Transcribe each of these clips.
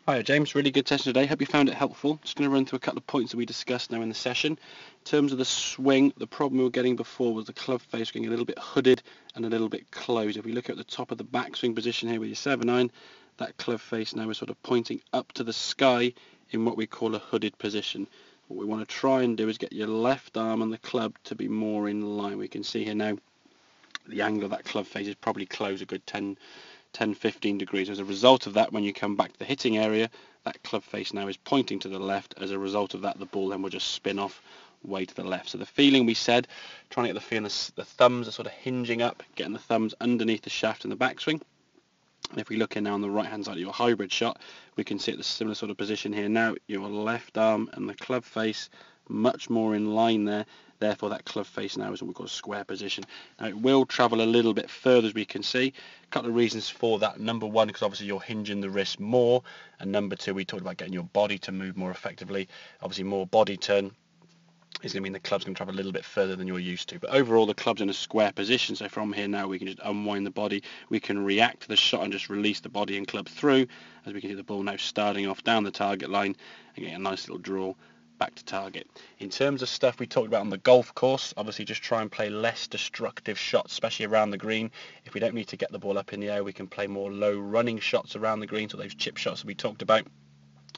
Hi James, really good session today. Hope you found it helpful. Just going to run through a couple of points that we discussed now in the session. In terms of the swing, the problem we were getting before was the club face getting a little bit hooded and a little bit closed. If we look at the top of the backswing position here with your 7-iron, that club face now is sort of pointing up to the sky in what we call a hooded position. What we want to try and do is get your left arm and the club to be more in line. We can see here now the angle of that club face is probably close a good 10-15 degrees. As a result of that, when you come back to the hitting area, that club face now is pointing to the left. As a result of that, the ball then will just spin off way to the left. So the feeling we said, trying to get the feeling the thumbs are sort of hinging up, getting the thumbs underneath the shaft in the backswing. And if we look in now on the right hand side of your hybrid shot, we can see at the similar sort of position here now, your left arm and the club face much more in line there. Therefore that club face now is what we call a square position. Now it will travel a little bit further, as we can see. A couple of reasons for that. Number one, because obviously you're hinging the wrist more, and number two, we talked about getting your body to move more effectively. Obviously more body turn is going to mean the club's going to travel a little bit further than you're used to. But overall, the club's in a square position, so from here now we can just unwind the body. We can react to the shot and just release the body and club through, as we can see the ball now starting off down the target line and getting a nice little draw back to target. In terms of stuff we talked about on the golf course, obviously just try and play less destructive shots, especially around the green. If we don't need to get the ball up in the air, we can play more low running shots around the green, so those chip shots that we talked about.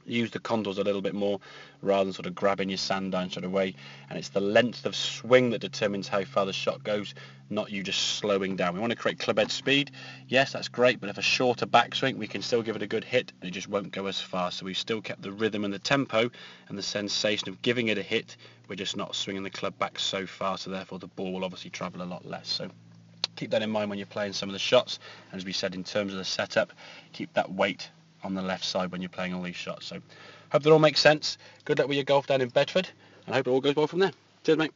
Use the contours a little bit more rather than sort of grabbing your sand down sort of way, and it's the length of swing that determines how far the shot goes, not you just slowing down. We want to create club head speed. Yes, that's great, but if a shorter backswing, we can still give it a good hit and it just won't go as far. So we've still kept the rhythm and the tempo and the sensation of giving it a hit. We're just not swinging the club back so far, so therefore the ball will obviously travel a lot less. So keep that in mind when you're playing some of the shots. And as we said, in terms of the setup, keep that weight on the left side when you're playing all these shots. So hope that all makes sense. Good luck with your golf down in Bedford, and I hope it all goes well from there. Cheers, mate.